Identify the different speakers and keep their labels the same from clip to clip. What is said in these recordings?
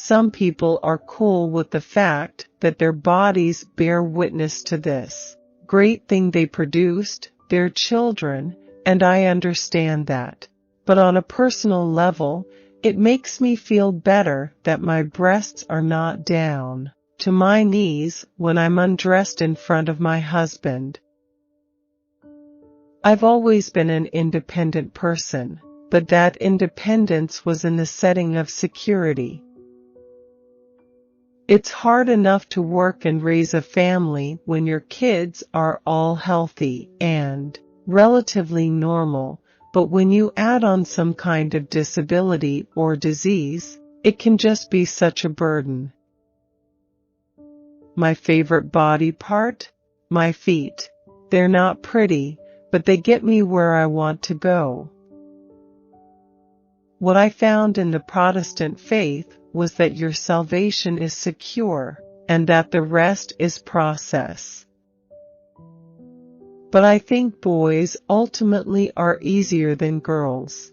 Speaker 1: Some people are cool with the fact that their bodies bear witness to this great thing they produced, their children, and I understand that. But on a personal level, it makes me feel better that my breasts are not down to my knees when I'm undressed in front of my husband. I've always been an independent person, but that independence was in the setting of security. It's hard enough to work and raise a family when your kids are all healthy and relatively normal, but when you add on some kind of disability or disease, it can just be such a burden. My favorite body part? My feet. They're not pretty, but they get me where I want to go. What I found in the Protestant faith was that your salvation is secure, and that the rest is process. But I think boys ultimately are easier than girls.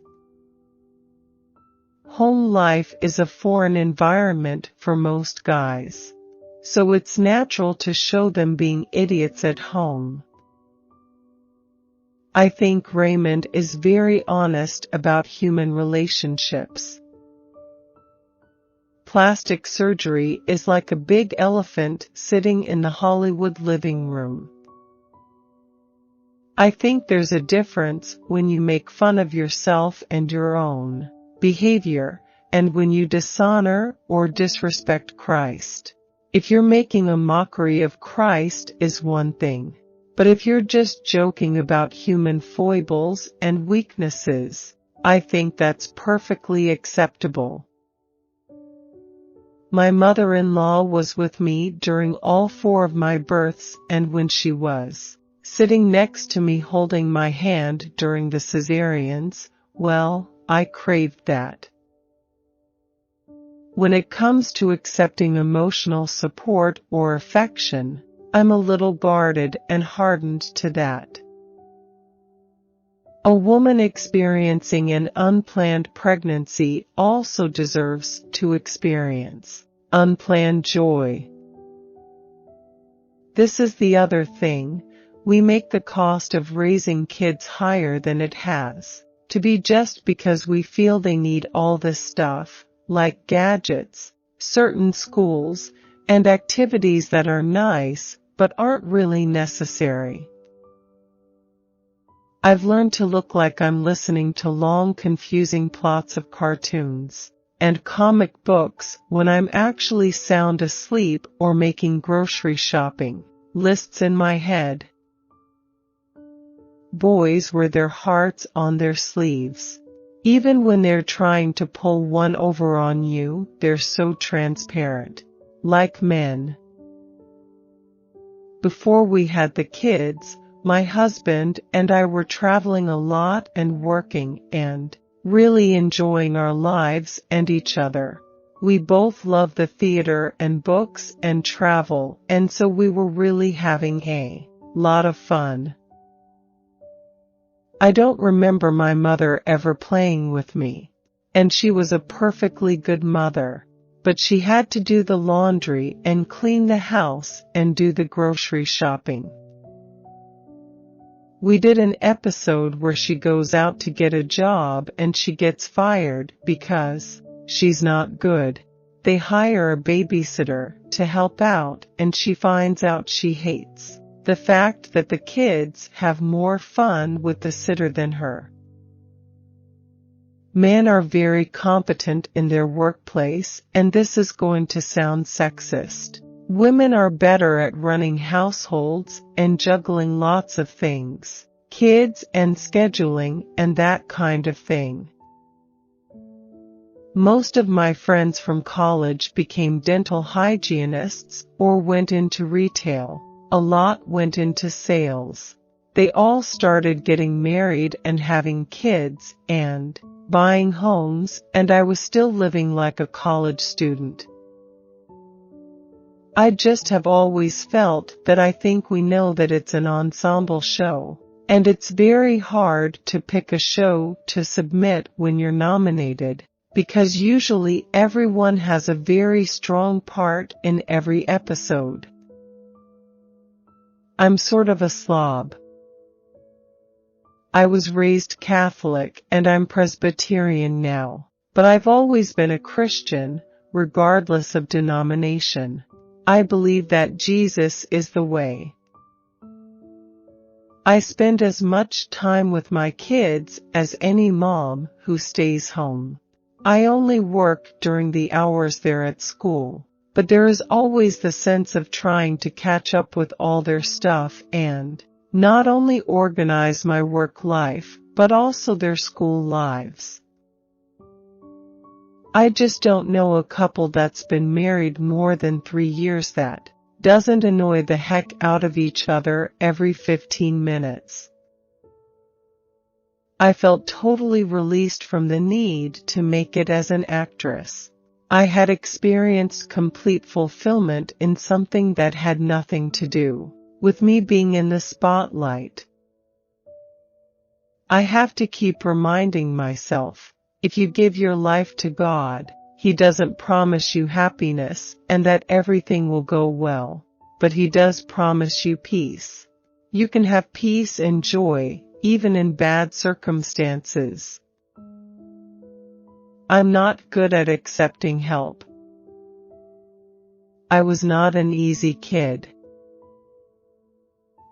Speaker 1: Home life is a foreign environment for most guys, so it's natural to show them being idiots at home. I think Raymond is very honest about human relationships. Plastic surgery is like a big elephant sitting in the Hollywood living room. I think there's a difference when you make fun of yourself and your own behavior, and when you dishonor or disrespect Christ. If you're making a mockery of Christ is one thing, but if you're just joking about human foibles and weaknesses, I think that's perfectly acceptable. My mother-in-law was with me during all 4 of my births, and when she was sitting next to me holding my hand during the cesareans, well, I craved that. When it comes to accepting emotional support or affection, I'm a little guarded and hardened to that. A woman experiencing an unplanned pregnancy also deserves to experience unplanned joy. This is the other thing, we make the cost of raising kids higher than it has to be just because we feel they need all this stuff, like gadgets, certain schools, and activities that are nice but aren't really necessary. I've learned to look like I'm listening to long, confusing plots of cartoons and comic books when I'm actually sound asleep or making grocery shopping lists in my head. Boys wear their hearts on their sleeves. Even when they're trying to pull one over on you, they're so transparent. Like men. Before we had the kids, my husband and I were traveling a lot and working and really enjoying our lives and each other. We both love the theater and books and travel, and so we were really having a lot of fun. I don't remember my mother ever playing with me, and she was a perfectly good mother, but she had to do the laundry and clean the house and do the grocery shopping. We did an episode where she goes out to get a job and she gets fired because she's not good. They hire a babysitter to help out, and she finds out she hates the fact that the kids have more fun with the sitter than her. Men are very competent in their workplace, and this is going to sound sexist. Women are better at running households and juggling lots of things, kids and scheduling and that kind of thing. Most of my friends from college became dental hygienists or went into retail. A lot went into sales. They all started getting married and having kids and buying homes, and I was still living like a college student. I just have always felt that I think we know that it's an ensemble show, and it's very hard to pick a show to submit when you're nominated, because usually everyone has a very strong part in every episode. I'm sort of a slob. I was raised Catholic and I'm Presbyterian now, but I've always been a Christian, regardless of denomination. I believe that Jesus is the way. I spend as much time with my kids as any mom who stays home. I only work during the hours they're at school, but there is always the sense of trying to catch up with all their stuff and not only organize my work life, but also their school lives. I just don't know a couple that's been married more than 3 years that doesn't annoy the heck out of each other every 15 minutes. I felt totally released from the need to make it as an actress. I had experienced complete fulfillment in something that had nothing to do with me being in the spotlight. I have to keep reminding myself, if you give your life to God, He doesn't promise you happiness and that everything will go well, but He does promise you peace. You can have peace and joy, even in bad circumstances. I'm not good at accepting help. I was not an easy kid.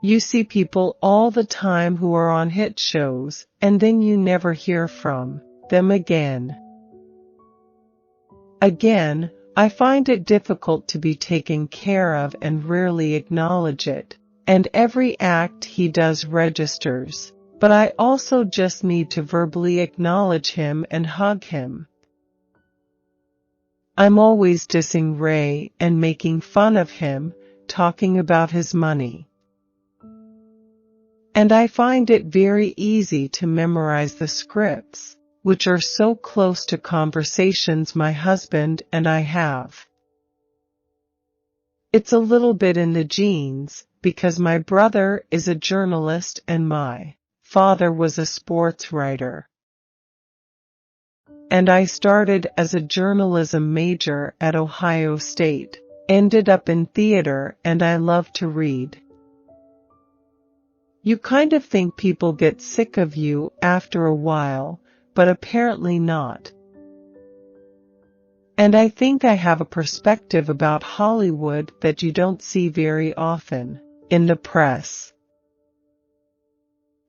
Speaker 1: You see people all the time who are on hit shows, and then you never hear from them again. Again, I find it difficult to be taken care of and rarely acknowledge it, and every act he does registers, but I also just need to verbally acknowledge him and hug him. I'm always dissing Ray and making fun of him, talking about his money. And I find it very easy to memorize the scripts, which are so close to conversations my husband and I have. It's a little bit in the genes, because my brother is a journalist and my father was a sportswriter. And I started as a journalism major at Ohio State, ended up in theater, and I love to read. You kind of think people get sick of you after a while, but apparently not. And I think I have a perspective about Hollywood that you don't see very often in the press.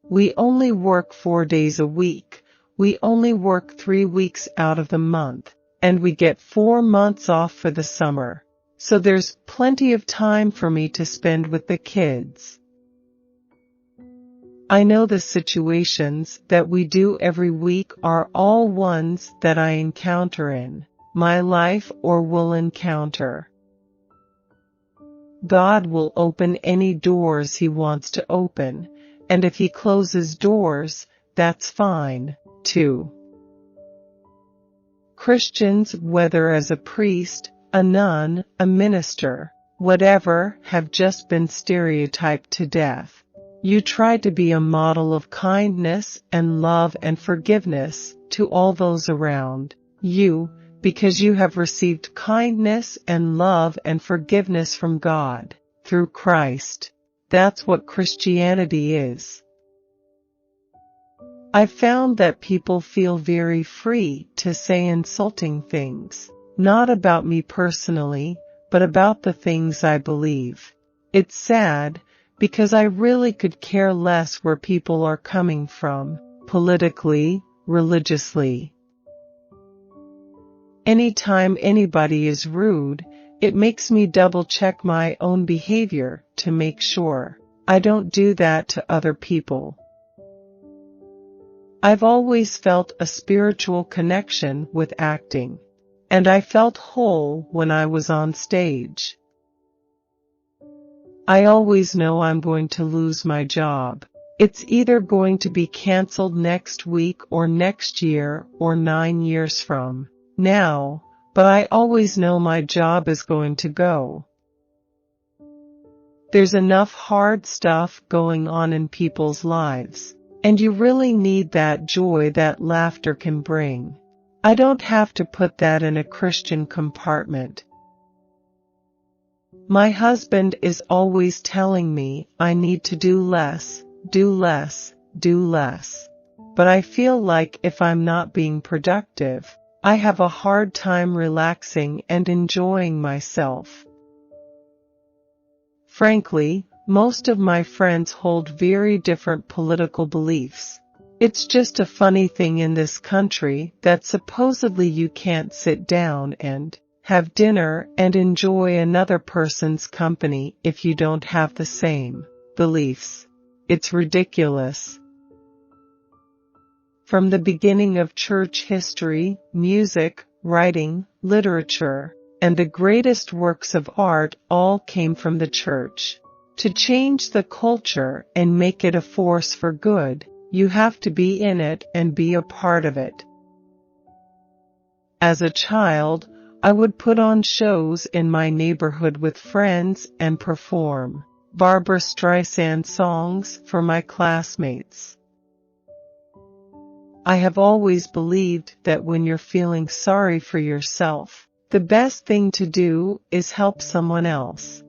Speaker 1: We only work 4 days a week, we only work 3 weeks out of the month, and we get 4 months off for the summer, so there's plenty of time for me to spend with the kids. I know the situations that we do every week are all ones that I encounter in my life or will encounter. God will open any doors He wants to open, and if He closes doors, that's fine, too. Christians, whether as a priest, a nun, a minister, whatever, have just been stereotyped to death. You try to be a model of kindness and love and forgiveness to all those around you, because you have received kindness and love and forgiveness from God through Christ. That's what Christianity is. I've found that people feel very free to say insulting things, not about me personally, but about the things I believe. It's sad, because I really could care less where people are coming from, politically, religiously. Anytime anybody is rude, it makes me double-check my own behavior to make sure I don't do that to other people. I've always felt a spiritual connection with acting, and I felt whole when I was on stage. I always know I'm going to lose my job. It's either going to be canceled next week or next year or 9 years from now, but I always know my job is going to go. There's enough hard stuff going on in people's lives, and you really need that joy that laughter can bring. I don't have to put that in a Christian compartment. My husband is always telling me I need to do less, do less, do less. But I feel like if I'm not being productive, I have a hard time relaxing and enjoying myself. Frankly, most of my friends hold very different political beliefs. It's just a funny thing in this country that supposedly you can't sit down and have dinner and enjoy another person's company if you don't have the same beliefs. It's ridiculous. From the beginning of church history, music, writing, literature, and the greatest works of art all came from the church. To change the culture and make it a force for good, you have to be in it and be a part of it. As a child, I would put on shows in my neighborhood with friends and perform Barbra Streisand songs for my classmates. I have always believed that when you're feeling sorry for yourself, the best thing to do is help someone else.